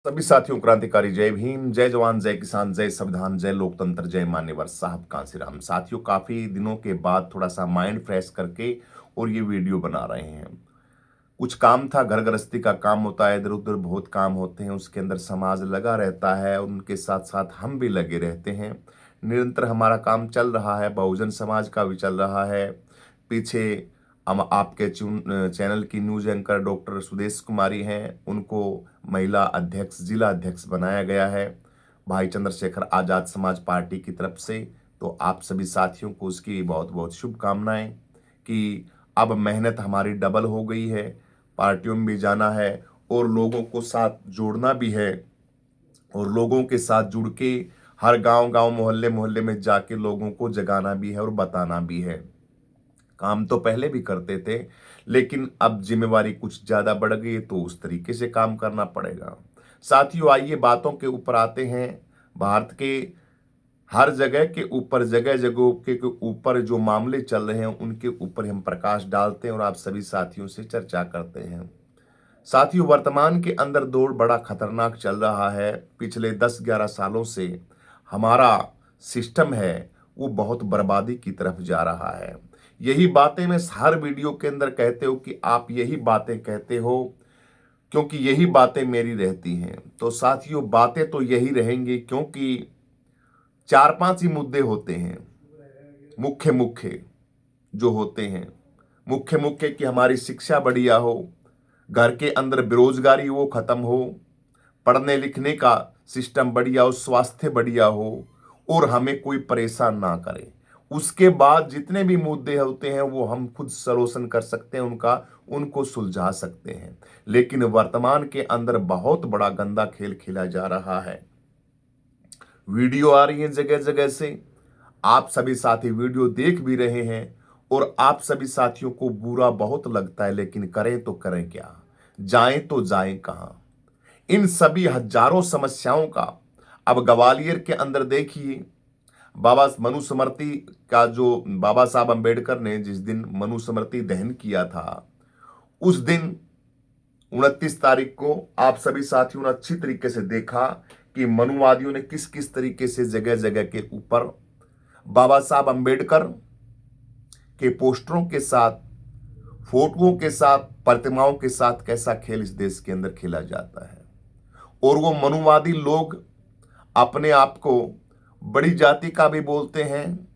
सभी साथियों क्रांतिकारी जय भीम, जय जवान, जय किसान, जय संविधान, जय लोकतंत्र, जय मान्यवर साहब कांसीराम। साथियों, काफी दिनों के बाद थोड़ा सा माइंड फ्रेश करके और ये वीडियो बना रहे हैं। कुछ काम था, घर गृहस्थी का काम होता है, इधर उधर बहुत काम होते हैं, उसके अंदर समाज लगा रहता है, उनके साथ साथ हम भी लगे रहते हैं। निरंतर हमारा काम चल रहा है, बहुजन समाज का भी चल रहा है। पीछे हम आपके चैनल की न्यूज एंकर डॉक्टर सुदेश कुमारी हैं, उनको महिला अध्यक्ष, जिला अध्यक्ष बनाया गया है भाई चंद्रशेखर आजाद समाज पार्टी की तरफ से। तो आप सभी साथियों को उसकी बहुत बहुत शुभकामनाएं कि अब मेहनत हमारी डबल हो गई है, पार्टियों में भी जाना है और लोगों को साथ जोड़ना भी है, और लोगों के साथ जुड़ के हर गांव गांव मोहल्ले मोहल्ले में जाके लोगों को जगाना भी है और बताना भी है। काम तो पहले भी करते थे, लेकिन अब जिम्मेवारी कुछ ज्यादा बढ़ गई है, तो उस तरीके से काम करना पड़ेगा। साथियों, आइए बातों के ऊपर आते हैं। भारत के हर जगह के ऊपर, जगह जगहों के ऊपर जो मामले चल रहे हैं उनके ऊपर हम प्रकाश डालते हैं और आप सभी साथियों से चर्चा करते हैं। साथियों, वर्तमान के अंदर दौर बड़ा खतरनाक चल रहा है। पिछले 10-11 सालों से हमारा सिस्टम है वो बहुत बर्बादी की तरफ जा रहा है। यही बातें मैं हर वीडियो के अंदर कहते हो कि आप यही बातें कहते हो, क्योंकि यही बातें मेरी रहती हैं। तो साथियों, बातें तो यही रहेंगी, क्योंकि 4-5 ही मुद्दे होते हैं मुख्य मुख्य जो होते हैं। मुख्य मुख्य कि हमारी शिक्षा बढ़िया हो, घर के अंदर बेरोजगारी वो खत्म हो, पढ़ने लिखने का सिस्टम बढ़िया हो, स्वास्थ्य बढ़िया हो और हमें कोई परेशान ना करे। उसके बाद जितने भी मुद्दे होते हैं वो हम खुद सलोशन कर सकते हैं, उनको सुलझा सकते हैं। लेकिन वर्तमान के अंदर बहुत बड़ा गंदा खेल खेला जा रहा है। वीडियो आ रही है जगह जगह से, आप सभी साथी वीडियो देख भी रहे हैं और आप सभी साथियों को बुरा बहुत लगता है, लेकिन करें तो करें क्या, जाएं तो जाएं कहां। इन सभी हजारों समस्याओं का अब ग्वालियर के अंदर देखिए, बाबा मनुस्मृति का जो बाबा साहब अंबेडकर ने जिस दिन मनुस्मृति दहन किया था, उस दिन 29 तारीख को आप सभी साथियों ने अच्छी तरीके से देखा कि मनुवादियों ने किस किस तरीके से जगह जगह के ऊपर बाबा साहब अंबेडकर के पोस्टरों के साथ, फोटोओं के साथ, प्रतिमाओं के साथ कैसा खेल इस देश के अंदर खेला जाता है। और वो मनुवादी लोग अपने आप को बड़ी जाति का भी बोलते हैं,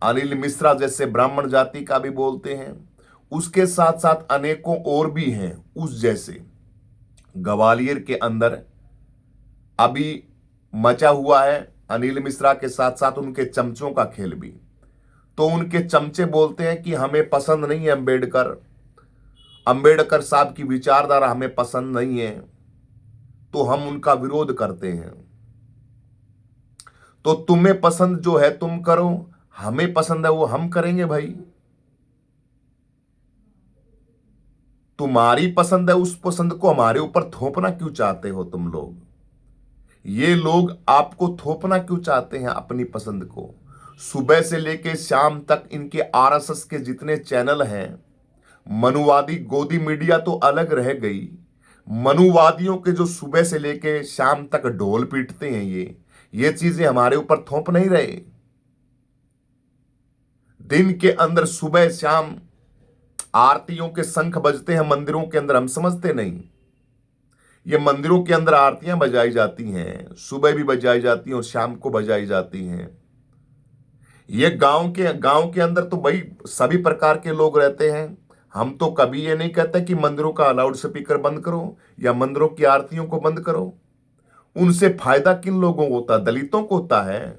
अनिल मिश्रा जैसे ब्राह्मण जाति का भी बोलते हैं, उसके साथ साथ अनेकों और भी हैं उस जैसे। ग्वालियर के अंदर अभी मचा हुआ है अनिल मिश्रा के साथ साथ उनके चमचों का खेल भी। तो उनके चमचे बोलते हैं कि हमें पसंद नहीं है अंबेडकर साहब की विचारधारा हमें पसंद नहीं है, तो हम उनका विरोध करते हैं। तो तुम्हें पसंद जो है तुम करो, हमें पसंद है वो हम करेंगे भाई। तुम्हारी पसंद है, उस पसंद को हमारे ऊपर थोपना क्यों चाहते हो तुम लोग? ये लोग आपको थोपना क्यों चाहते हैं अपनी पसंद को? सुबह से लेके शाम तक इनके आरएसएस के जितने चैनल हैं, मनुवादी गोदी मीडिया तो अलग रह गई, मनुवादियों के जो सुबह से लेके शाम तक ढोल पीटते हैं, ये चीजें हमारे ऊपर थोप नहीं रहे। दिन के अंदर सुबह शाम आरतियों के शंख बजते हैं मंदिरों के अंदर, हम समझते नहीं। ये मंदिरों के अंदर आरतियां बजाई जाती हैं, सुबह भी बजाई जाती हैं और शाम को बजाई जाती हैं। ये गांव के अंदर तो भाई सभी प्रकार के लोग रहते हैं। हम तो कभी ये नहीं कहते कि मंदिरों का लाउड स्पीकर बंद करो या मंदिरों की आरतियों को बंद करो। उनसे फायदा किन लोगों को होता है? दलितों को होता है।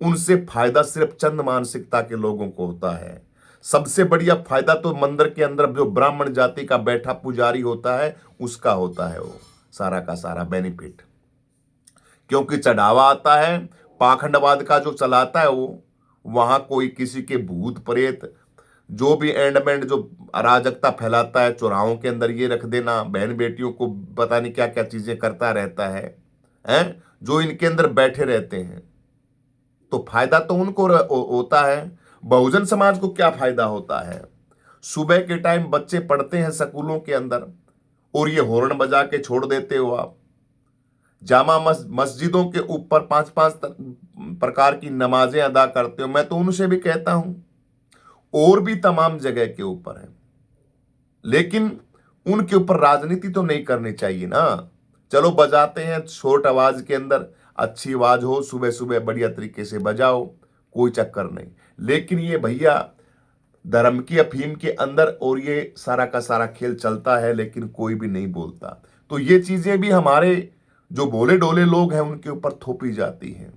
उनसे फायदा सिर्फ चंद मानसिकता के लोगों को होता है। सबसे बढ़िया फायदा तो मंदिर के अंदर जो ब्राह्मण जाति का बैठा पुजारी होता है उसका होता है, वो सारा का सारा बेनिफिट। क्योंकि चढ़ावा आता है, पाखंडवाद का जो चलाता है वो, वहां कोई किसी के भूत प्रेत जो भी एंडमेंट जो अराजकता फैलाता है, चौराहों के अंदर ये रख देना, बहन बेटियों को पता नहीं क्या क्या चीजें करता रहता है, जो इनके अंदर बैठे रहते हैं। तो फायदा तो उनको होता है। बहुजन समाज को क्या फायदा होता है? सुबह के टाइम बच्चे पढ़ते हैं स्कूलों के अंदर और ये हॉर्न बजा के छोड़ देते हो आप। जामा मस्जिदों के ऊपर 5-5 प्रकार की नमाजें अदा करते हो। मैं तो उनसे भी कहता हूं और भी तमाम जगह के ऊपर है, लेकिन उनके ऊपर राजनीति तो नहीं करनी चाहिए ना। चलो बजाते हैं छोट आवाज के अंदर, अच्छी आवाज हो, सुबह सुबह बढ़िया तरीके से बजाओ, कोई चक्कर नहीं। लेकिन ये भैया धर्म की अफीम के अंदर और ये सारा का सारा खेल चलता है, लेकिन कोई भी नहीं बोलता। तो ये चीजें भी हमारे जो भोले डोले लोग हैं उनके ऊपर थोपी जाती हैं।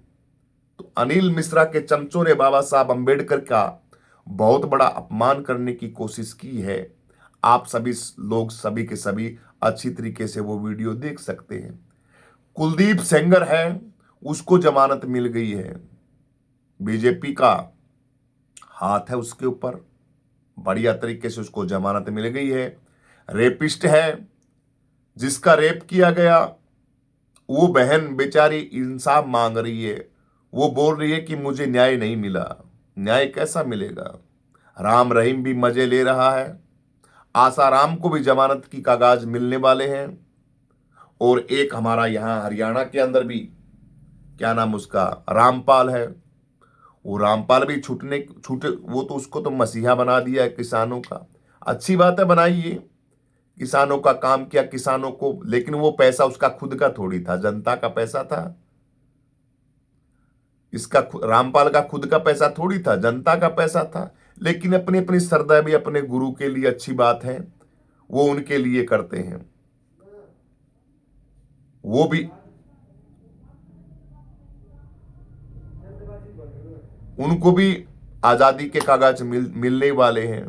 तो अनिल मिश्रा के चमचों ने बाबा साहब अंबेडकर का बहुत बड़ा अपमान करने की कोशिश की है। आप सभी लोग सभी के सभी अच्छी तरीके से वो वीडियो देख सकते हैं। कुलदीप सेंगर है, उसको जमानत मिल गई है, बीजेपी का हाथ है उसके ऊपर, बढ़िया तरीके से उसको जमानत मिल गई है। रेपिस्ट है, जिसका रेप किया गया, वो बहन बेचारी इंसाफ मांग रही है। वो बोल रही है कि मुझे न्याय नहीं मिला। न्याय कैसा मिलेगा? राम रहीम भी मजे ले रहा है, आसाराम को भी जमानत की कागज मिलने वाले हैं, और एक हमारा यहां हरियाणा के अंदर भी क्या नाम उसका, रामपाल है, वो रामपाल भी छूटे। वो तो उसको तो मसीहा बना दिया है किसानों का। अच्छी बात है, बनाइए, किसानों का काम किया किसानों को, लेकिन वो पैसा उसका खुद का थोड़ी था, जनता का पैसा था। इसका रामपाल का खुद का पैसा थोड़ी था, जनता का पैसा था। लेकिन अपनी अपनी श्रद्धा भी अपने गुरु के लिए अच्छी बात है, वो उनके लिए करते हैं। वो भी उनको भी आजादी के कागज मिलने वाले हैं,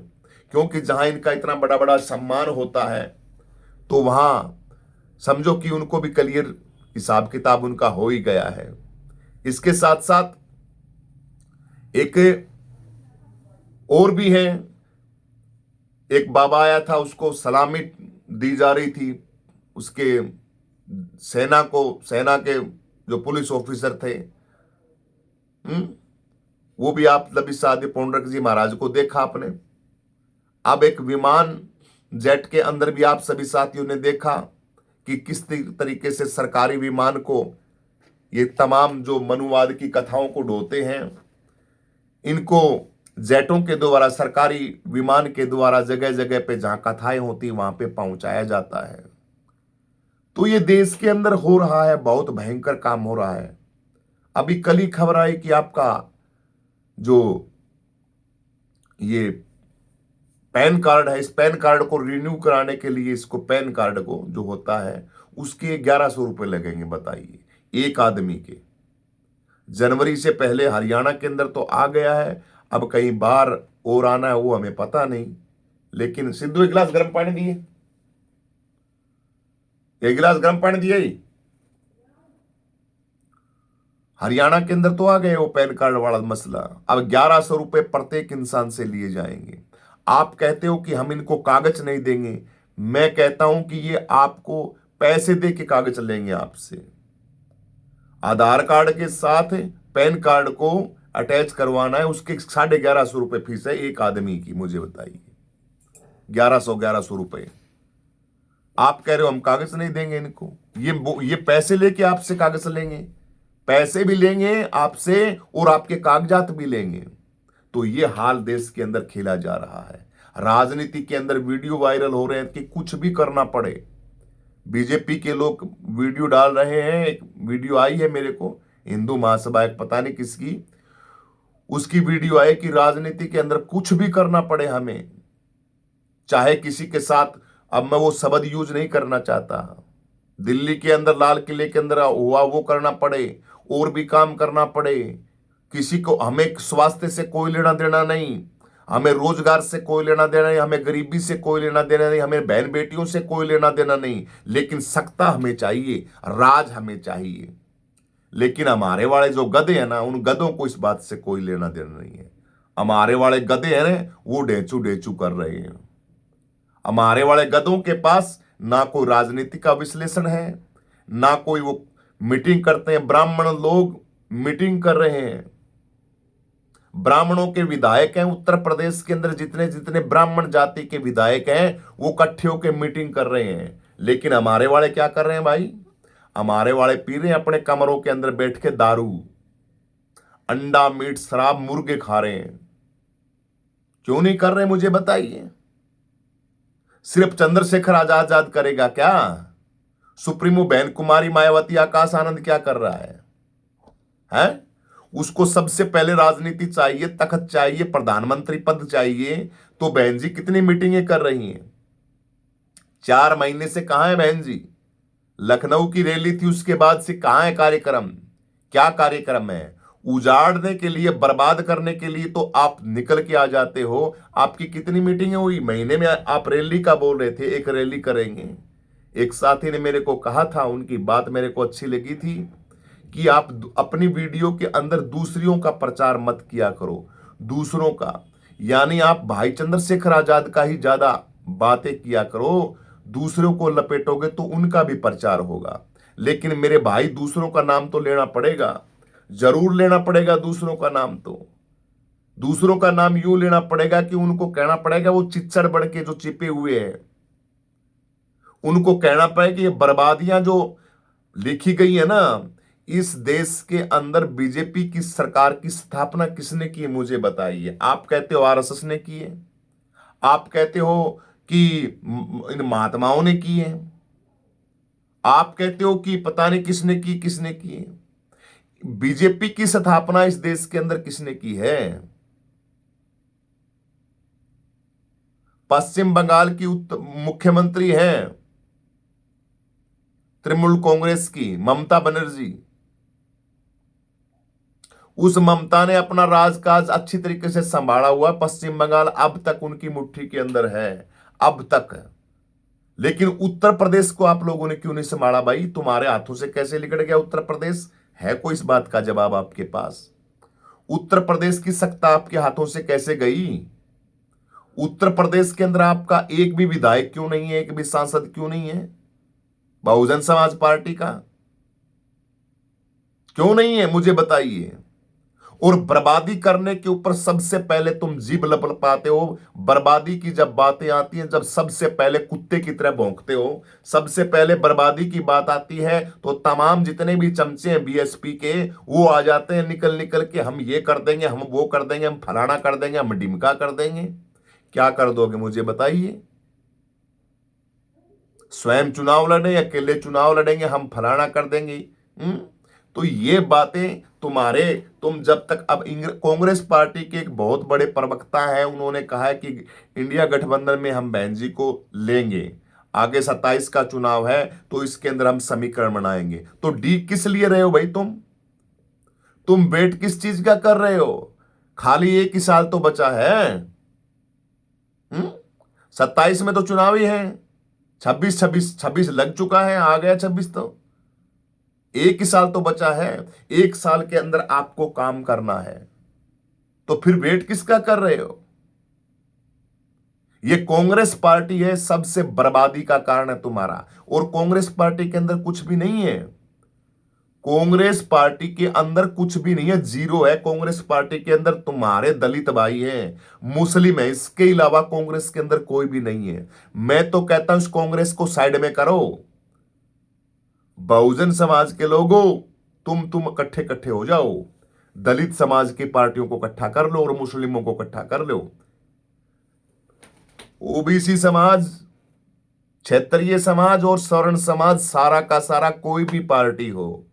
क्योंकि जहां इनका इतना बड़ा बड़ा सम्मान होता है तो वहां समझो कि उनको भी क्लियर हिसाब किताब उनका हो ही गया है। इसके साथ साथ एक और भी है, एक बाबा आया था, उसको सलामी दी जा रही थी, उसके सेना के जो पुलिस ऑफिसर थे। वो भी आप लबी सादी पौंडरक जी महाराज को देखा आपने। अब एक विमान जेट के अंदर भी आप सभी साथियों ने देखा कि किस तरीके से सरकारी विमान को ये तमाम जो मनुवाद की कथाओं को ढोते हैं, इनको जेटों के द्वारा, सरकारी विमान के द्वारा जगह जगह पे जहां कथाएं होती वहां पे पहुंचाया जाता है। तो ये देश के अंदर हो रहा है, बहुत भयंकर काम हो रहा है। अभी कल ही खबर आई कि आपका जो ये पैन कार्ड है, इस पैन कार्ड को रिन्यू कराने के लिए, इसको पैन कार्ड को जो होता है उसके 1100 रुपए लगेंगे। बताइए, एक आदमी के। जनवरी से पहले हरियाणा के अंदर तो आ गया है, अब कहीं बाहर और आना है वो हमें पता नहीं। लेकिन सिद्धू एक गिलास गर्म पानी दिए, एक गिलास गर्म पानी दिए ही। हरियाणा के अंदर तो आ गए वो पैन कार्ड वाला मसला। अब 1100 रुपए प्रत्येक इंसान से लिए जाएंगे। आप कहते हो कि हम इनको कागज नहीं देंगे, मैं कहता हूं कि ये आपको पैसे दे के कागज लेंगे आपसे। आधार कार्ड के साथ पैन कार्ड को अटैच करवाना है, उसके 1150 रुपए फीस है एक आदमी की। मुझे बताइए, 1100 रुपए आप कह रहे हो हम कागज नहीं देंगे इनको। ये पैसे लेके आपसे कागज लेंगे, पैसे भी लेंगे आपसे और आपके कागजात भी लेंगे। तो ये हाल देश के अंदर खेला जा रहा है। राजनीति के अंदर वीडियो वायरल हो रहे हैं कि कुछ भी करना पड़े। बीजेपी के लोग वीडियो डाल रहे हैं, एक वीडियो आई है मेरे को, हिंदू महासभा एक पता नहीं किसकी, उसकी वीडियो आई कि राजनीति के अंदर कुछ भी करना पड़े हमें, चाहे किसी के साथ, अब मैं वो शब्द यूज नहीं करना चाहता, दिल्ली के अंदर लाल किले के अंदर हुआ वो करना पड़े, और भी काम करना पड़े, किसी को, हमें स्वास्थ्य से कोई लेना देना नहीं, हमें रोजगार से कोई लेना देना नहीं, हमें गरीबी से कोई लेना देना नहीं, हमें बहन बेटियों से कोई लेना देना नहीं, लेकिन सत्ता हमें चाहिए, राज हमें चाहिए। लेकिन हमारे वाले जो गधे हैं ना, उन गधों को इस बात से कोई लेना देना नहीं है। हमारे वाले गधे हैं ना, वो डेचू डेचू कर रहे हैं। हमारे वाले गधों के पास ना कोई राजनीति का विश्लेषण है, ना कोई वो मीटिंग करते हैं। ब्राह्मण लोग मीटिंग कर रहे हैं, ब्राह्मणों के विधायक हैं उत्तर प्रदेश के अंदर, जितने जितने ब्राह्मण जाति के विधायक हैं वो इकट्ठे होकर मीटिंग कर रहे हैं। लेकिन हमारे वाले क्या कर रहे हैं भाई, हमारे वाले पी रहे हैं अपने कमरों के अंदर बैठ के दारू, अंडा मीट शराब मुर्गे खा रहे हैं। क्यों नहीं कर रहे मुझे बताइए। सिर्फ चंद्रशेखर आजाद करेगा क्या? सुप्रीमो बहन कुमारी मायावती आकाश आनंद क्या कर रहा है? उसको सबसे पहले राजनीति चाहिए, तख्त चाहिए, प्रधानमंत्री पद चाहिए। तो बहन जी कितनी मीटिंगें कर रही हैं? 4 महीने से कहां है बहन जी? लखनऊ की रैली थी, उसके बाद से कहां है कार्यक्रम? क्या कार्यक्रम है? उजाड़ने के लिए, बर्बाद करने के लिए तो आप निकल के आ जाते हो। आपकी कितनी मीटिंगें हुई महीने में? आप रैली का बोल रहे थे, एक रैली करेंगे। एक साथी ने मेरे को कहा था, उनकी बात मेरे को अच्छी लगी थी कि आप अपनी वीडियो के अंदर दूसरियों का प्रचार मत किया करो, दूसरों का। यानी आप भाई चंद्रशेखर आजाद का ही ज्यादा बातें किया करो। दूसरों को लपेटोगे तो उनका भी प्रचार होगा। लेकिन मेरे भाई, दूसरों का नाम तो लेना पड़ेगा, जरूर लेना पड़ेगा दूसरों का नाम। तो दूसरों का नाम यूं लेना पड़ेगा कि उनको कहना पड़ेगा, वो चिच्चड़ बढ़ के जो चिपे हुए हैं, उनको कहना पड़ेगा कि ये बर्बादियां जो लिखी गई है ना, इस देश के अंदर बीजेपी की सरकार की स्थापना किसने की है मुझे बताइए। आप कहते हो आरएसएस ने की है, आप कहते हो कि इन महात्माओं ने की है, आप कहते हो कि पता नहीं किसने की है। बीजेपी की स्थापना इस देश के अंदर किसने की है? पश्चिम बंगाल की मुख्यमंत्री हैं तृणमूल कांग्रेस की ममता बनर्जी। उस ममता ने अपना राजकाज अच्छी तरीके से संभाला हुआ। पश्चिम बंगाल अब तक उनकी मुट्ठी के अंदर है, अब तक। लेकिन उत्तर प्रदेश को आप लोगों ने क्यों नहीं संभाला भाई? तुम्हारे हाथों से कैसे निकल गया उत्तर प्रदेश? है कोई इस बात का जवाब आपके पास? उत्तर प्रदेश की सत्ता आपके हाथों से कैसे गई? उत्तर प्रदेश के अंदर आपका एक भी विधायक क्यों नहीं है, एक भी सांसद क्यों नहीं है बहुजन समाज पार्टी का? क्यों नहीं है मुझे बताइए। और बर्बादी करने के ऊपर सबसे पहले तुम जीभ लपलपाते हो। बर्बादी की जब बातें आती हैं, जब सबसे पहले कुत्ते की तरह भौंकते हो, सबसे पहले बर्बादी की बात आती है तो तमाम जितने भी चमचे हैं बीएसपी के, वो आ जाते हैं निकल निकल के, हम ये कर देंगे, हम वो कर देंगे, हम फलाना कर देंगे, हम डिमका कर देंगे। क्या कर दोगे मुझे बताइए? स्वयं चुनाव लड़े, अकेले चुनाव लड़ेंगे, हम फलाना कर देंगे। तो ये बातें तुम्हारे, तुम जब तक, अब कांग्रेस पार्टी के एक बहुत बड़े प्रवक्ता हैं, उन्होंने कहा है कि इंडिया गठबंधन में हम बहन जी को लेंगे, आगे 27 का चुनाव है तो इसके अंदर हम समीकरण बनाएंगे। तो डी किस लिए रहे हो भाई? तुम वेट किस चीज का कर रहे हो? खाली 1 ही साल तो बचा है। 27 में तो चुनाव ही है, 26 लग चुका है, आ गया 26। तो 1 ही साल तो बचा है। 1 साल के अंदर आपको काम करना है, तो फिर वेट किसका कर रहे हो? ये कांग्रेस पार्टी है, सबसे बर्बादी का कारण है तुम्हारा। और कांग्रेस पार्टी के अंदर कुछ भी नहीं है। कांग्रेस पार्टी के अंदर कुछ भी नहीं है, जीरो है। कांग्रेस पार्टी के अंदर तुम्हारे दलित भाई हैं, मुस्लिम है, इसके अलावा कांग्रेस के अंदर कोई भी नहीं है। मैं तो कहता हूं इस कांग्रेस को साइड में करो। बहुजन समाज के लोगों, तुम इकट्ठे इकट्ठे हो जाओ, दलित समाज की पार्टियों को इकट्ठा कर लो और मुस्लिमों को इकट्ठा कर लो। ओबीसी समाज, क्षेत्रीय समाज और सवर्ण समाज, सारा का सारा, कोई भी पार्टी हो,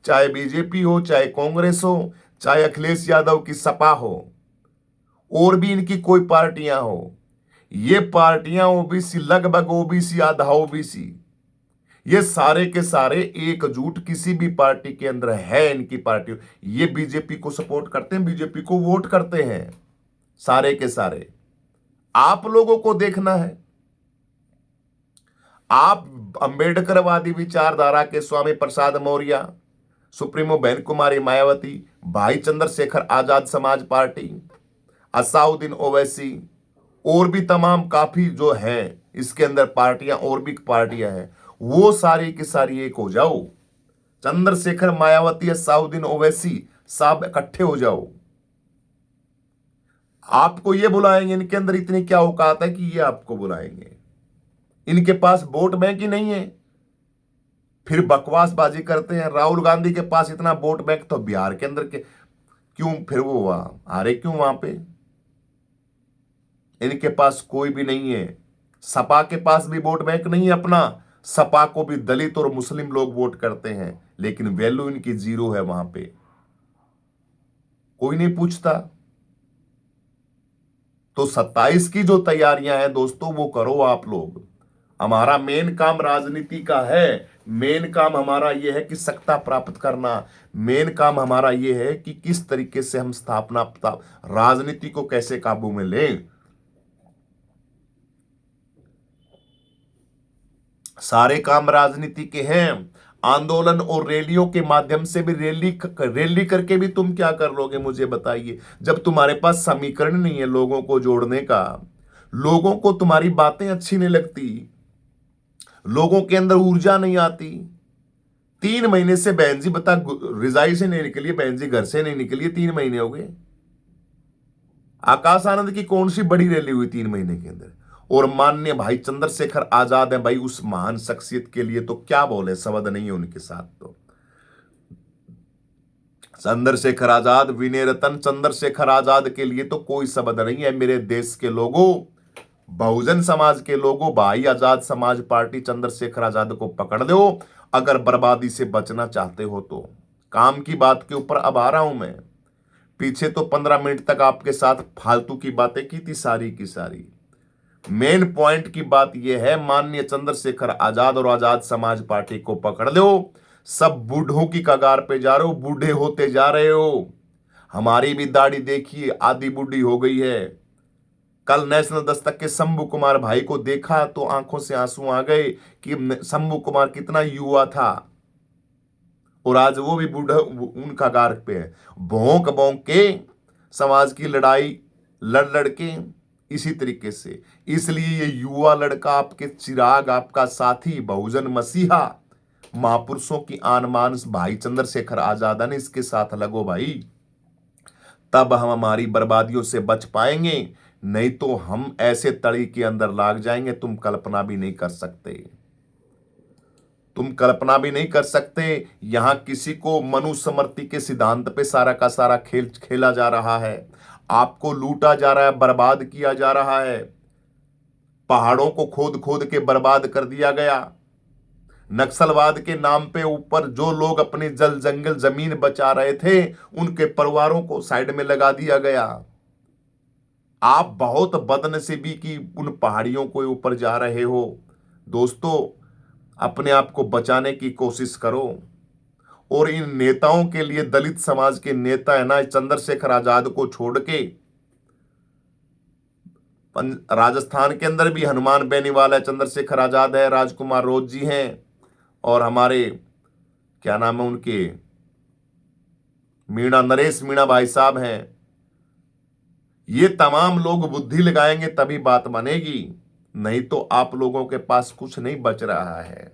चाहे बीजेपी हो, चाहे कांग्रेस हो, चाहे अखिलेश यादव की सपा हो, और भी इनकी कोई पार्टियां हो, ये पार्टियां ओबीसी, लगभग ओबीसी, आधा ओबीसी, ये सारे के सारे एकजुट किसी भी पार्टी के अंदर है। इनकी पार्टी, ये बीजेपी को सपोर्ट करते हैं, बीजेपी को वोट करते हैं, सारे के सारे। आप लोगों को देखना है। आप अंबेडकरवादी विचारधारा के स्वामी प्रसाद मौर्य, सुप्रीमो बहन कुमारी मायावती, भाई चंद्रशेखर आजाद समाज पार्टी, असाउद्दीन ओवैसी, और भी तमाम काफी जो हैं इसके अंदर पार्टियां, और भी पार्टियां हैं, वो सारी की सारी एक हो जाओ। चंद्रशेखर, मायावती, असाउद्दीन ओवैसी सब इकट्ठे हो जाओ। आपको ये बुलाएंगे, इनके अंदर इतनी क्या औकात है कि ये आपको बुलाएंगे? इनके पास वोट बैंक ही नहीं है। फिर बकवासबाजी करते हैं। राहुल गांधी के पास इतना वोट बैंक तो बिहार के अंदर के क्यों फिर वो हारे क्यों वहां पे? इनके पास कोई भी नहीं है। सपा के पास भी वोट बैंक नहीं है अपना। सपा को भी दलित और मुस्लिम लोग वोट करते हैं, लेकिन वैल्यू इनकी जीरो है वहां पे, कोई नहीं पूछता। तो 27 की जो तैयारियां हैं दोस्तों वो करो आप लोग। हमारा मेन काम राजनीति का है। मेन काम हमारा यह है कि सत्ता प्राप्त करना। मेन काम हमारा यह है कि किस तरीके से हम राजनीति को कैसे काबू में लें। सारे काम राजनीति के हैं। आंदोलन और रैलियों के माध्यम से भी रैली करके भी तुम क्या कर लोगे मुझे बताइए, जब तुम्हारे पास समीकरण नहीं है लोगों को जोड़ने का। लोगों को तुम्हारी बातें अच्छी नहीं लगती, लोगों के अंदर ऊर्जा नहीं आती। 3 महीने से बहन जी बता रिजाई से नहीं निकली, बहन जी घर से नहीं निकली, 3 महीने हो गए। आकाश आनंद की कौन सी बड़ी रैली हुई 3 महीने के अंदर? और माननीय भाई चंद्रशेखर आजाद है भाई, उस महान शख्सियत के लिए तो क्या बोले, शब्द नहीं है उनके साथ। तो चंद्रशेखर आजाद, विनय रतन चंद्रशेखर आजाद के लिए तो कोई शब्द नहीं है। मेरे देश के लोगों, बहुजन समाज के लोगों, भाई आजाद समाज पार्टी चंद्रशेखर आजाद को पकड़ लो अगर बर्बादी से बचना चाहते हो तो। काम की बात के ऊपर अब आ रहा हूं मैं। पीछे तो 15 मिनट तक आपके साथ फालतू की बातें की थी सारी की सारी। मेन पॉइंट की बात यह है, माननीय चंद्रशेखर आजाद और आजाद समाज पार्टी को पकड़ लो। सब बूढ़ों की कगार पे जा रहे हो, बूढ़े होते जा रहे हो। हमारी भी दाढ़ी देखिए आधी बूढ़ी हो गई है। कल नेशनल दस्तक के शंभू कुमार भाई को देखा तो आंखों से आंसू आ गए कि शंभू कुमार कितना युवा था और आज वो भी बूढ़ा उन कगार पे है। भौंक भौंक के समाज की लड़ाई लड़ लड़ के इसी तरीके से। इसलिए ये युवा लड़का, आपके चिराग, आपका साथी, बहुजन मसीहा, महापुरुषों की आन मान भाई चंद्रशेखर आजाद ने, इसके साथ लगो भाई, तब हम हमारी बर्बादियों से बच पाएंगे। नहीं तो हम ऐसे तड़ी के अंदर लाग जाएंगे, तुम कल्पना भी नहीं कर सकते। तुम कल्पना भी नहीं कर सकते। यहां किसी को मनुस्मृति के सिद्धांत पे सारा का सारा खेल खेला जा रहा है। आपको लूटा जा रहा है, बर्बाद किया जा रहा है। पहाड़ों को खोद खोद के बर्बाद कर दिया गया। नक्सलवाद के नाम पे ऊपर जो लोग अपनी जल जंगल जमीन बचा रहे थे उनके परिवारों को साइड में लगा दिया गया। आप बहुत बदनसीबी की उन पहाड़ियों के ऊपर जा रहे हो। दोस्तों, अपने आप को बचाने की कोशिश करो। और इन नेताओं के लिए, दलित समाज के नेता है ना, चंद्रशेखर आजाद को छोड़ के राजस्थान के अंदर भी हनुमान बेनीवाल है, चंद्रशेखर आजाद है, राजकुमार रोज जी हैं, और हमारे क्या नाम है उनके, नरेश मीणा भाई साहब हैं। ये तमाम लोग बुद्धि लगाएंगे तभी बात बनेगी, नहीं तो आप लोगों के पास कुछ नहीं बच रहा है।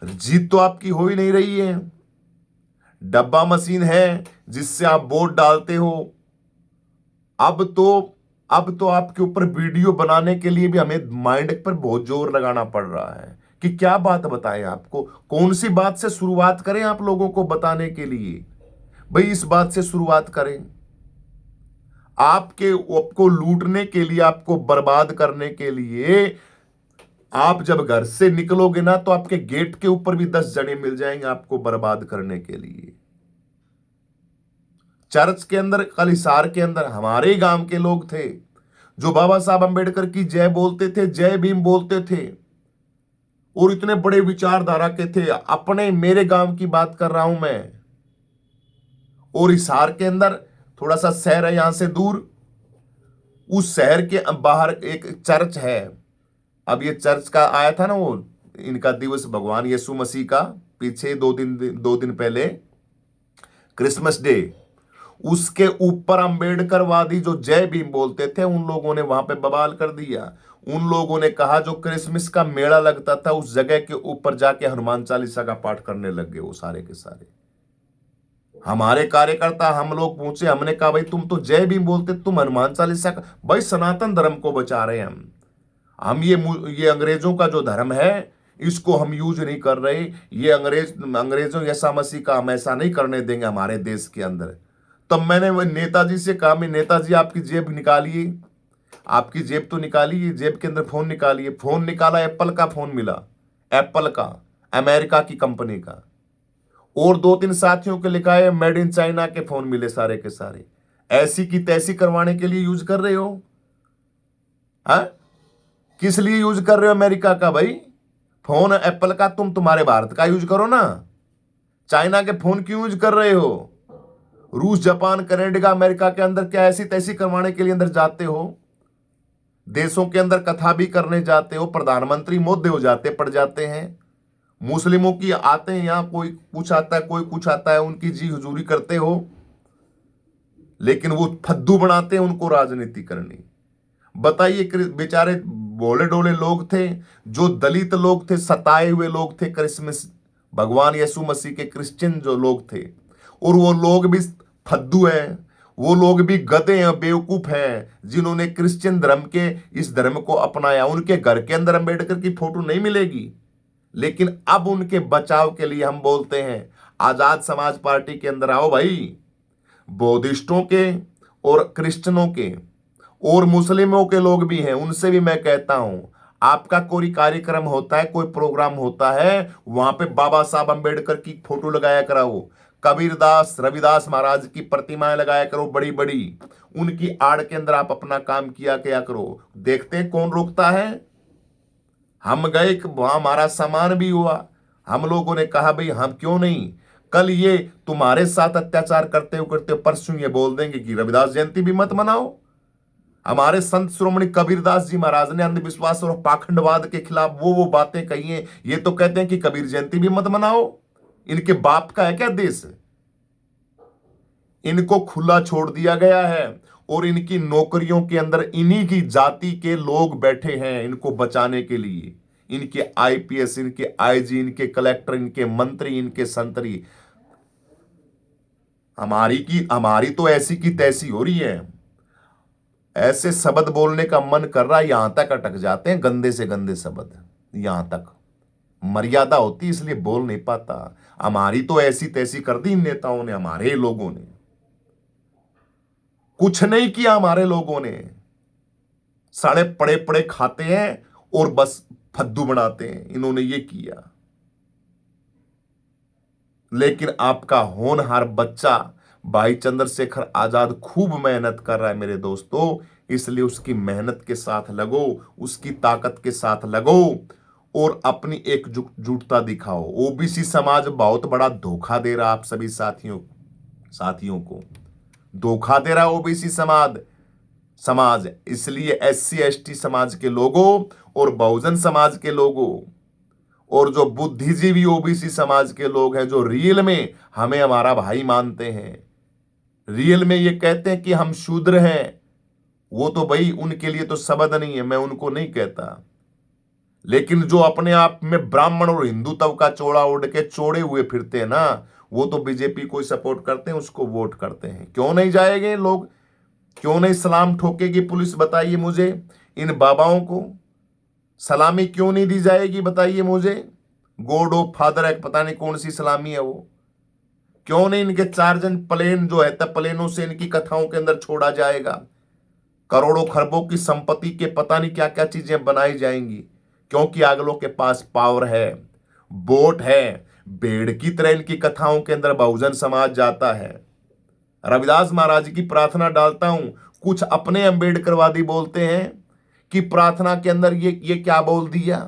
जीत तो आपकी हो ही नहीं रही है। डब्बा मशीन है जिससे आप वोट डालते हो। अब तो आपके ऊपर वीडियो बनाने के लिए भी हमें माइंड पर बहुत जोर लगाना पड़ रहा है कि क्या बात बताएं आपको, कौन सी बात से शुरुआत करें आप लोगों को बताने के लिए। भाई इस बात से शुरुआत करें। आपको लूटने के लिए, आपको बर्बाद करने के लिए, आप जब घर से निकलोगे ना तो आपके गेट के ऊपर भी 10 जने मिल जाएंगे आपको बर्बाद करने के लिए। चर्च के अंदर, कल हिसार के अंदर हमारे गांव के लोग थे जो बाबा साहब अंबेडकर की जय बोलते थे, जय भीम बोलते थे और इतने बड़े विचारधारा के थे। अपने मेरे गांव की बात कर रहा हूं मैं। और हिसार के अंदर थोड़ा सा शहर है यहां से दूर, उस शहर के बाहर एक चर्च है। अब ये चर्च का आया था ना वो इनका दिवस, भगवान यीशु मसीह का, पीछे 2 दिन पहले क्रिसमस डे। उसके ऊपर अंबेडकरवादी जो जय भीम बोलते थे उन लोगों ने वहां पे बवाल कर दिया। उन लोगों ने कहा जो क्रिसमस का मेला लगता था उस जगह के ऊपर जाके हनुमान चालीसा का पाठ करने लग गए वो सारे के सारे। हमारे कार्यकर्ता, हम लोग पूछे, हमने कहा भाई तुम तो जय भीम बोलते, तुम हनुमान चालीसा का। भाई सनातन धर्म को बचा रहे हैं हम। ये अंग्रेजों का जो धर्म है इसको हम यूज नहीं कर रहे, ये अंग्रेजों यीशु मसीह का हम ऐसा नहीं करने देंगे हमारे देश के अंदर। तब मैंने वो नेताजी से कहा, मैं नेताजी आपकी जेब निकालिए, आपकी जेब तो निकालिए, जेब के अंदर फोन निकालिए। फोन निकाला, एप्पल का फोन मिला, एप्पल का, अमेरिका की कंपनी का। और 2-3 साथियों के लिखा है मेड इन चाइना के फोन मिले सारे के सारे। ऐसी की तैसी करवाने के लिए यूज कर रहे हो? हाँ, किस लिए यूज कर रहे हो अमेरिका का? भाई फोन एप्पल का तुम तुम्हारे भारत का यूज करो ना, चाइना के फोन क्यों यूज कर रहे हो? रूस, जापान, कनाडा, अमेरिका के अंदर क्या ऐसी तैसी करवाने के लिए अंदर जाते हो? देशों के अंदर कथा भी करने जाते हो, प्रधानमंत्री मोदी हो जाते पड़ जाते हैं। मुस्लिमों की आते हैं यहां, कोई कुछ आता है, कोई कुछ आता है, उनकी जी हुजूरी करते हो, लेकिन वो फद्दू बनाते हैं उनको राजनीति करनी। बताइए, बेचारे बोले डोले लोग थे, जो दलित लोग थे, सताए हुए लोग थे, क्रिसमस भगवान यीशु मसीह के क्रिश्चियन जो लोग थे, और वो लोग भी फद्दू हैं, वो लोग भी गधे हैं, बेवकूफ हैं, जिन्होंने क्रिश्चियन धर्म के इस धर्म को अपनाया। उनके घर के अंदर अंबेडकर की फोटो नहीं मिलेगी, लेकिन अब उनके बचाव के लिए हम बोलते हैं, आजाद समाज पार्टी के अंदर आओ भाई। बौद्धिस्टों के और क्रिश्चियनों के और मुस्लिमों के लोग भी हैं, उनसे भी मैं कहता हूं, आपका कोई कार्यक्रम होता है, कोई प्रोग्राम होता है, वहां पे बाबा साहब अंबेडकर की फोटो लगाया कराओ, कबीरदास, रविदास महाराज की प्रतिमाएं लगाया करो बड़ी बड़ी, उनकी आड़ के अंदर आप अपना काम किया करो। देखते हैं कौन रोकता है। हम गए, वहां हमारा सम्मान भी हुआ, हम लोगों ने कहा भाई हम क्यों नहीं। कल ये तुम्हारे साथ अत्याचार करते परसों ये बोल देंगे कि रविदास जयंती भी मत मनाओ। हमारे संत श्रोमणी कबीरदास जी महाराज ने अंधविश्वास और पाखंडवाद के खिलाफ वो बातें कही हैं, ये तो कहते हैं कि कबीर जयंती भी मत मनाओ। इनके बाप का है क्या देश? इनको खुला छोड़ दिया गया है और इनकी नौकरियों के अंदर इन्हीं की जाति के लोग बैठे हैं इनको बचाने के लिए। इनके आईपीएस, इनके आईजी, इनके कलेक्टर, इनके मंत्री, इनके संतरी। हमारी तो ऐसी की तैसी हो रही है। ऐसे शब्द बोलने का मन कर रहा है, यहां तक अटक जाते हैं, गंदे से गंदे शब्द, यहां तक मर्यादा होती इसलिए बोल नहीं पाता। हमारी तो ऐसी तैसी कर दी इन नेताओं ने, हमारे लोगों ने कुछ नहीं किया। हमारे लोगों ने साढ़े पड़े पड़े खाते हैं और बस फद्दू बनाते हैं, इन्होंने ये किया। लेकिन आपका होनहार बच्चा भाई चंद्रशेखर आजाद खूब मेहनत कर रहा है मेरे दोस्तों, इसलिए उसकी मेहनत के साथ लगो, उसकी ताकत के साथ लगो और अपनी एकजुटता दिखाओ। ओबीसी समाज बहुत बड़ा धोखा दे रहा, आप सभी साथियों को धोखा दे रहा ओबीसी समाज। इसलिए एससी एसटी समाज के लोगों और बहुजन समाज के लोगों और जो बुद्धिजीवी ओबीसी समाज के लोग हैं, जो रियल में हमें हमारा भाई मानते हैं, रियल में ये कहते हैं कि हम शूद्र हैं, वो तो भाई उनके लिए तो शब्द नहीं है, मैं उनको नहीं कहता। लेकिन जो अपने आप में ब्राह्मण और हिंदू तब का चोड़ा ओढ़ के चोड़े हुए फिरते हैं ना, वो तो बीजेपी को सपोर्ट करते हैं, उसको वोट करते हैं। क्यों नहीं जाएंगे लोग? क्यों नहीं सलाम ठोकेगी पुलिस? बताइए मुझे। इन बाबाओं को सलामी क्यों नहीं दी जाएगी? बताइए मुझे। गॉड ऑफ फादर है, पता नहीं कौन सी सलामी है वो। क्यों नहीं इनके 4 जन प्लेन जो है, तब प्लेनों से इनकी कथाओं के अंदर छोड़ा जाएगा? करोड़ों खरबों की संपत्ति के पता नहीं क्या क्या चीजें बनाई जाएंगी, क्योंकि अगलों के पास पावर है, वोट है। भेड़ की तरह इनकी कथाओं के अंदर बहुजन समाज जाता है। रविदास महाराज की प्रार्थना डालता हूं, कुछ अपने अंबेडकरवादी बोलते हैं कि प्रार्थना के अंदर ये क्या बोल दिया,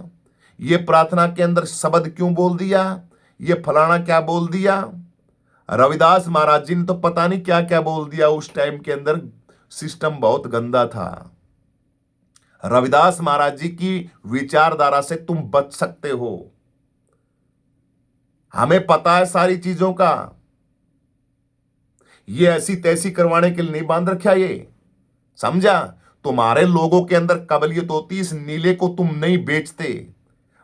ये प्रार्थना के अंदर शब्द क्यों बोल दिया, ये फलाना क्या बोल दिया। रविदास महाराज जी ने तो पता नहीं क्या क्या बोल दिया उस टाइम के अंदर, सिस्टम बहुत गंदा था। रविदास महाराज जी की विचारधारा से तुम बच सकते हो, हमें पता है सारी चीजों का। ये ऐसी तैसी करवाने के लिए नहीं बांध रखा, ये समझा? तुम्हारे लोगों के अंदर काबिलियत होती, इस नीले को तुम नहीं बेचते,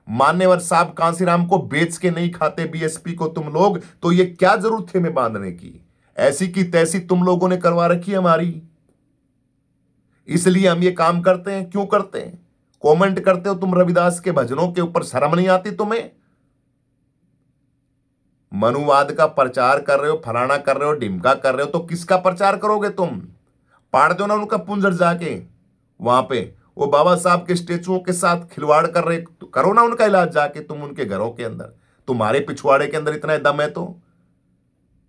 मान्यवर साहब कांसीराम को बेच के नहीं खाते बीएसपी को तुम लोग, तो ये क्या जरूरत थी हमें बांधने की? ऐसी की तैसी तुम लोगों ने करवा रखी है हमारी, इसलिए हम ये काम करते हैं। क्यों करते हैं? कमेंट करते हो तुम रविदास के भजनों के ऊपर, शर्म नहीं आती तुम्हें? मनुवाद का प्रचार कर रहे हो, फलाना कर रहे हो, ढिमका कर रहे हो, तो किसका प्रचार करोगे तुम? पाड़ दो ना उनका पुंजर जाके वहां पे, वो बाबा साहब के स्टेचुओं के साथ खिलवाड़ कर रहे, तो करो ना उनका इलाज जाके तुम उनके घरों के अंदर। तुम्हारे पिछवाड़े के अंदर इतना दम है तो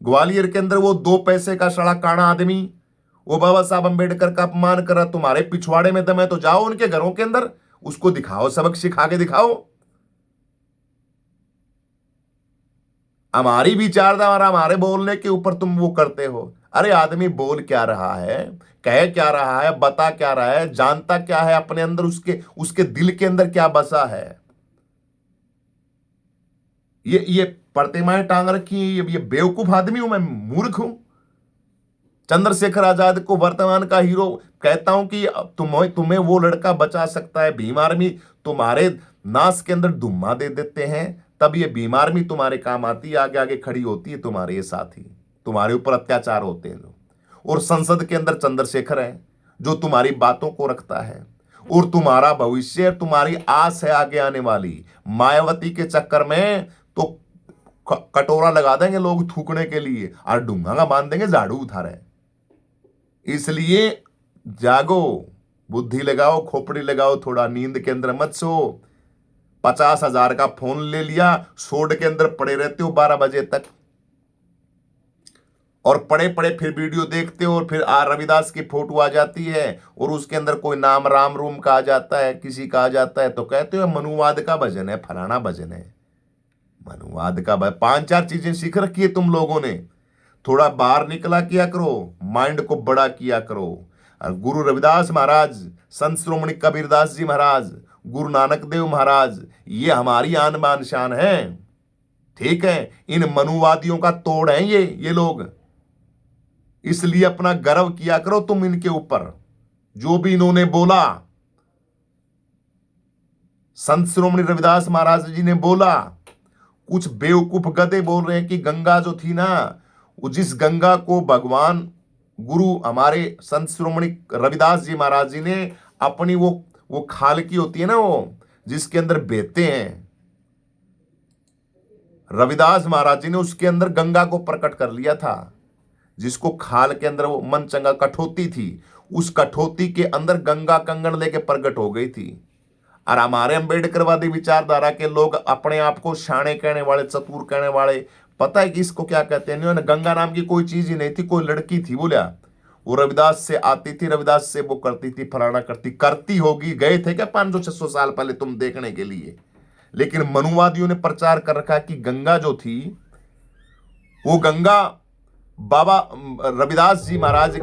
ग्वालियर के अंदर वो 2 पैसे का सड़ा काना आदमी वो बाबा साहब अंबेडकर का अपमान कर रहा, तुम्हारे पिछवाड़े में दम है तो जाओ उनके घरों के अंदर, उसको दिखाओ, सबक सिखा के दिखाओ। हमारी विचारधारा, हमारे बोलने के ऊपर तुम वो करते हो। अरे आदमी बोल क्या रहा है, कह क्या रहा है, बता क्या रहा है, जानता क्या है अपने अंदर, उसके उसके दिल के अंदर क्या बसा है। ये प्रतिमाएं टांग रखी है, ये बेवकूफ आदमी हूं मैं, मूर्ख हूं। चंद्रशेखर आजाद को वर्तमान का हीरो कहता हूं कि तुम्हें तुम्हें वो लड़का बचा सकता है। भीम आर्मी तुम्हारे नाश के अंदर धुम्मा दे देते हैं, तब ये भीम आर्मी तुम्हारे काम आती है, आगे आगे खड़ी होती है तुम्हारे ये साथी, तुम्हारे ऊपर अत्याचार होते हैं। और संसद के अंदर चंद्रशेखर है जो तुम्हारी बातों को रखता है, और तुम्हारा भविष्य, तुम्हारी आस है आगे आने वाली। मायावती के चक्कर में तो कटोरा लगा देंगे लोग थूकने के लिए, और डूंगा बांध देंगे झाड़ू उठा रहे। इसलिए जागो, बुद्धि लगाओ, खोपड़ी लगाओ, थोड़ा नींद के अंदर मत सो। 50,000 का फोन ले लिया, सोड के अंदर पड़े रहते हो 12 बजे तक, और पड़े पड़े फिर वीडियो देखते हो, और फिर रविदास की फोटो आ जाती है और उसके अंदर कोई नाम राम रूम का आ जाता है, किसी का आ जाता है, तो कहते हो मनुवाद का भजन है, फलाना भजन है। मनुवाद का 5-4 चीजें सीख रखी है तुम लोगों ने, थोड़ा बाहर निकला किया करो, माइंड को बड़ा किया करो। और गुरु रविदास महाराज, संत श्रोमणी कबीरदास जी महाराज, गुरु नानक देव महाराज, ये हमारी आन बान शान है। ठीक है, इन मनुवादियों का तोड़ है ये लोग, इसलिए अपना गर्व किया करो तुम इनके ऊपर। जो भी इन्होंने बोला, संत श्रोमणी रविदास महाराज जी ने बोला, कुछ बेवकूफ गधे बोल रहे हैं कि गंगा जो थी ना, वो जिस गंगा को भगवान गुरु हमारे संत श्रोमणी रविदास जी महाराज जी ने अपनी वो खाल की होती है ना, वो जिसके अंदर बहते हैं, रविदास महाराज जी ने उसके अंदर गंगा को प्रकट कर लिया था। जिसको खाल के अंदर वो मन चंगा कठौती थी, उस कठौती के अंदर गंगा कंगन लेके प्रकट हो गई थी। और हमारे अंबेडकरवादी विचारधारा के लोग अपने आप को शाणे कहने वाले, चतुर कहने वाले, पता है कि इसको क्या कहते हैं? गंगा नाम की कोई चीज ही नहीं थी, कोई लड़की थी बोलिया, वो रविदास से आती थी, रविदास से वो करती थी, फलाना करती होगी। गए थे क्या 500-600 साल पहले तुम देखने के लिए? लेकिन मनुवादियों ने प्रचार कर रखा कि गंगा जो थी वो गंगा बाबा रविदास जी महाराज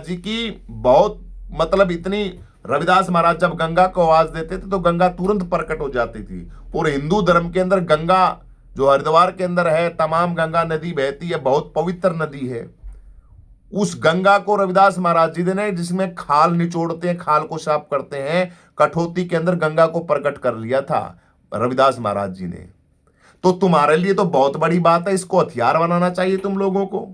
जी की बहुत मतलब इतनी, रविदास महाराज जब गंगा को आवाज देते थे तो गंगा तुरंत प्रकट हो जाती थी। और हिंदू धर्म के अंदर गंगा जो हरिद्वार के अंदर है, तमाम गंगा नदी बहती है, बहुत पवित्र नदी है। उस गंगा को रविदास महाराज जी ने, जिसमें खाल निचोड़ते हैं, खाल को साफ करते हैं, कठौती के अंदर गंगा को प्रकट कर लिया था रविदास महाराज जी ने। तो तुम्हारे लिए तो बहुत बड़ी बात है, इसको हथियार बनाना चाहिए तुम लोगों को,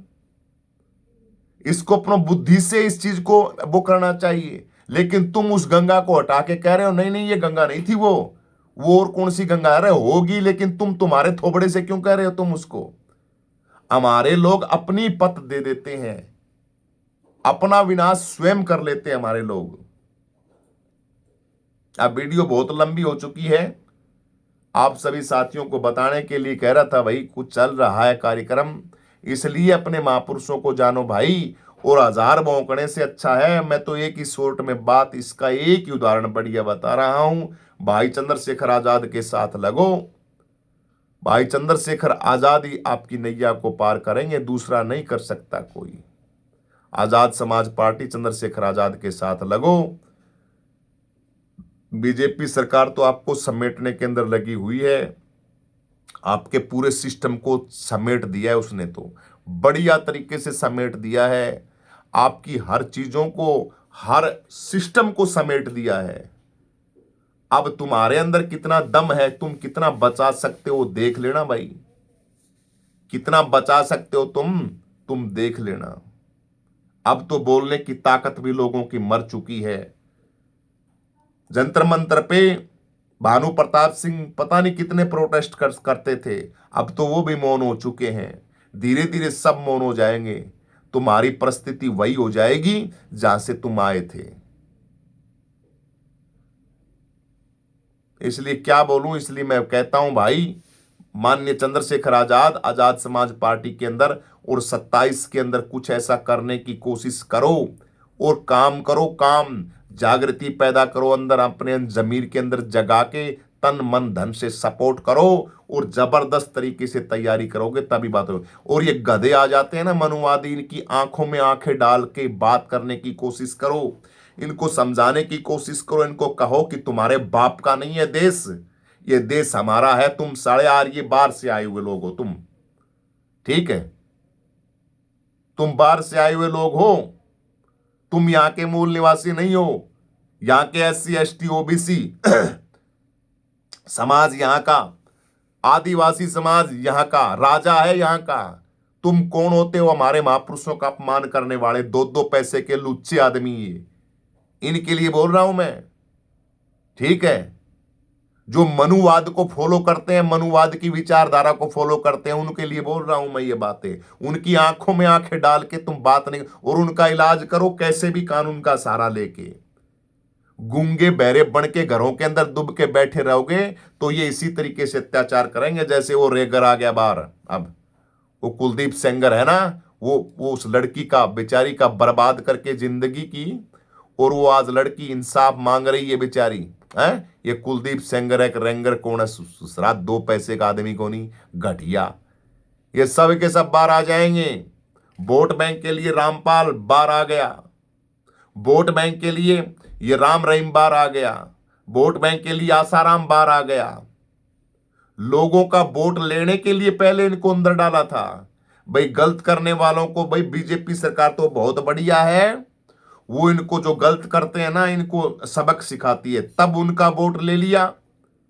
इसको अपना बुद्धि से इस चीज को वो करना चाहिए। लेकिन तुम उस गंगा को हटा के कह रहे हो नहीं नहीं ये गंगा नहीं थी, वो और कौन सी गंगा है? होगी, लेकिन तुम्हारे थोबड़े से क्यों कह रहे हो तुम उसको? हमारे लोग अपनी पत दे देते हैं, अपना विनाश स्वयं कर लेते हैं हमारे लोग। अब वीडियो बहुत लंबी हो चुकी है, आप सभी साथियों को बताने के लिए कह रहा था भाई, कुछ चल रहा है कार्यक्रम, इसलिए अपने महापुरुषों को जानो भाई, और 1000 भौंकने से अच्छा है मैं तो एक ही शॉर्ट में बात, इसका एक ही उदाहरण बढ़िया बता रहा हूं। भाई चंद्रशेखर आजाद के साथ लगो, भाई चंद्रशेखर आजाद ही आपकी नैया को पार करेंगे, दूसरा नहीं कर सकता कोई। आजाद समाज पार्टी चंद्रशेखर आजाद के साथ लगो। बीजेपी सरकार तो आपको समेटने के अंदर लगी हुई है, आपके पूरे सिस्टम को समेट दिया है उसने, तो बढ़िया तरीके से समेट दिया है, आपकी हर चीजों को, हर सिस्टम को समेट दिया है। अब तुम्हारे अंदर कितना दम है, तुम कितना बचा सकते हो देख लेना भाई, कितना बचा सकते हो तुम देख लेना। अब तो बोलने की ताकत भी लोगों की मर चुकी है। जंतर मंतर पे भानु प्रताप सिंह पता नहीं कितने प्रोटेस्ट करते थे, अब तो वो भी मौन हो चुके हैं। धीरे धीरे सब मौन हो जाएंगे। तुम्हारी परिस्थिति वही हो जाएगी जहां से तुम आए थे। इसलिए क्या बोलूं, इसलिए मैं कहता हूं भाई, माननीय चंद्रशेखर आजाद, आजाद समाज पार्टी के अंदर और 27 के अंदर कुछ ऐसा करने की कोशिश करो और काम करो। काम जागृति पैदा करो अंदर, अपने जमीर के अंदर जगा के तन मन धन से सपोर्ट करो और जबरदस्त तरीके से तैयारी करोगे तभी बात हो। और ये गधे आ जाते हैं ना मनुवादी, इनकी आंखों में आंखें डाल के बात करने की कोशिश करो, इनको समझाने की कोशिश करो, इनको कहो कि तुम्हारे बाप का नहीं है देश, ये देश हमारा है। तुम साढ़े आर्य बाहर से आए हुए लोग हो तुम, ठीक है, तुम बाहर से आए हुए लोग हो, तुम यहां के मूल निवासी नहीं हो। यहां के SC ST OBC समाज यहां का, आदिवासी समाज यहां का, राजा है यहां का। तुम कौन होते हो हमारे महापुरुषों का अपमान करने वाले 2-2 पैसे के लुच्चे आदमी? ये इनके लिए बोल रहा हूं मैं, ठीक है। जो मनुवाद को फॉलो करते हैं, मनुवाद की विचारधारा को फॉलो करते हैं, उनके लिए बोल रहा हूं मैं ये बातें। उनकी आंखों में आंखें डाल के तुम बात नहीं, और उनका इलाज करो कैसे भी कानून का सहारा लेके। गूंगे बहरे बन के घरों के अंदर दुब के बैठे रहोगे तो ये इसी तरीके से अत्याचार करेंगे जैसे वो रेगर आ गया बाहर। अब वो कुलदीप सेंगर है ना, वो उस लड़की का बेचारी का बर्बाद करके जिंदगी की, और वो आज लड़की इंसाफ मांग रही है बेचारी है। ये कुलदीप सेंगर एक रेंगर कौन है, सुसरात 2 पैसे का आदमी को नहीं, घटिया। ये सब के सब बाहर आ जाएंगे। वोट बैंक के लिए रामपाल बाहर आ गया, वोट बैंक के लिए ये राम रहीम बाहर आ गया, वोट बैंक के लिए आसाराम बाहर आ गया। लोगों का वोट लेने के लिए पहले इनको अंदर डाला था। भाई गलत करने वालों को, भाई बीजेपी सरकार तो बहुत बढ़िया है, वो इनको जो गलत करते हैं ना इनको सबक सिखाती है, तब उनका वोट ले लिया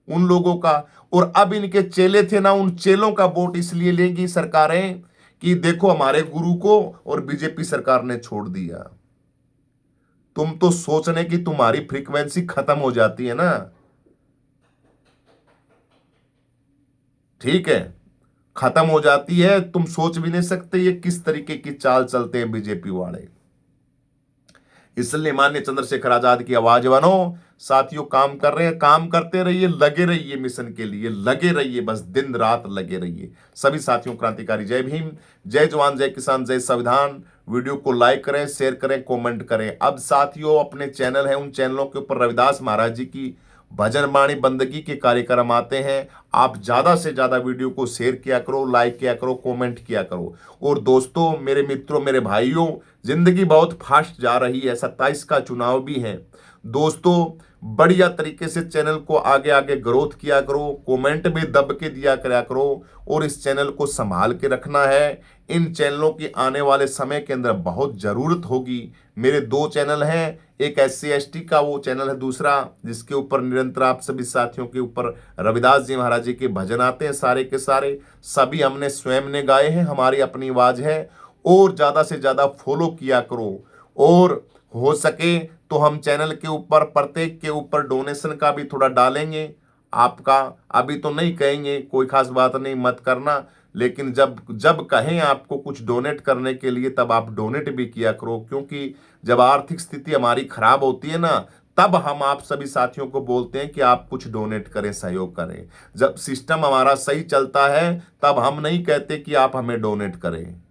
उन लोगों का। और अब इनके चेले थे ना, उन चेलों का वोट इसलिए लेंगी सरकारें कि देखो हमारे गुरु को और बीजेपी सरकार ने छोड़ दिया। तुम तो सोचने की तुम्हारी फ्रीक्वेंसी खत्म हो जाती है ना, ठीक है, खत्म हो जाती है। तुम सोच भी नहीं सकते ये किस तरीके की चाल चलते हैं बीजेपी वाले। इसलिए माननीय चंद्रशेखर आजाद की आवाज बनो साथियों। काम कर रहे हैं, काम करते रहिए, लगे रहिए मिशन के लिए, लगे रहिए, बस दिन रात लगे रहिए। सभी साथियों क्रांतिकारी जय भीम, जय जवान, जय किसान, जय संविधान। वीडियो को लाइक करें, शेयर करें, कमेंट करें। अब साथियों अपने चैनल हैं, उन चैनलों के ऊपर रविदास महाराज जी की भजन बाणी बंदगी के कार्यक्रम आते हैं। आप ज्यादा से ज्यादा वीडियो को शेयर किया करो, लाइक किया करो, कमेंट किया करो। और दोस्तों, मेरे मित्रों, मेरे भाइयों, जिंदगी बहुत फास्ट जा रही है, 27 का चुनाव भी है दोस्तों। बढ़िया तरीके से चैनल को आगे आगे ग्रोथ किया करो, कमेंट भी दब के दिया करा करो, और इस चैनल को संभाल के रखना है। इन चैनलों की आने वाले समय के अंदर बहुत जरूरत होगी। मेरे 2 चैनल हैं, एक SC ST का वो चैनल है, दूसरा जिसके ऊपर निरंतर आप सभी साथियों के ऊपर रविदास जी महाराज जी के भजन आते हैं, सारे के सारे सभी हमने स्वयं ने गाए हैं, हमारी अपनी आवाज है। और ज्यादा से ज्यादा फॉलो किया करो, और हो सके तो हम चैनल के ऊपर प्रत्येक के ऊपर डोनेशन का भी थोड़ा डालेंगे आपका। अभी तो नहीं कहेंगे, कोई खास बात नहीं, मत करना, लेकिन जब जब कहें आपको कुछ डोनेट करने के लिए तब आप डोनेट भी किया करो। क्योंकि जब आर्थिक स्थिति हमारी खराब होती है ना, तब हम आप सभी साथियों को बोलते हैं कि आप कुछ डोनेट करें, सहयोग करें। जब सिस्टम हमारा सही चलता है तब हम नहीं कहते कि आप हमें डोनेट करें।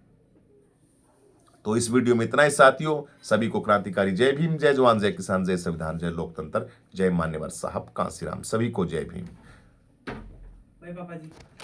तो इस वीडियो में इतना ही साथियों। सभी को क्रांतिकारी जय भीम, जय जवान, जय किसान, जय संविधान, जय लोकतंत्र, जय मान्यवर साहब कांसीराम। सभी को जय भीम। पापा जी।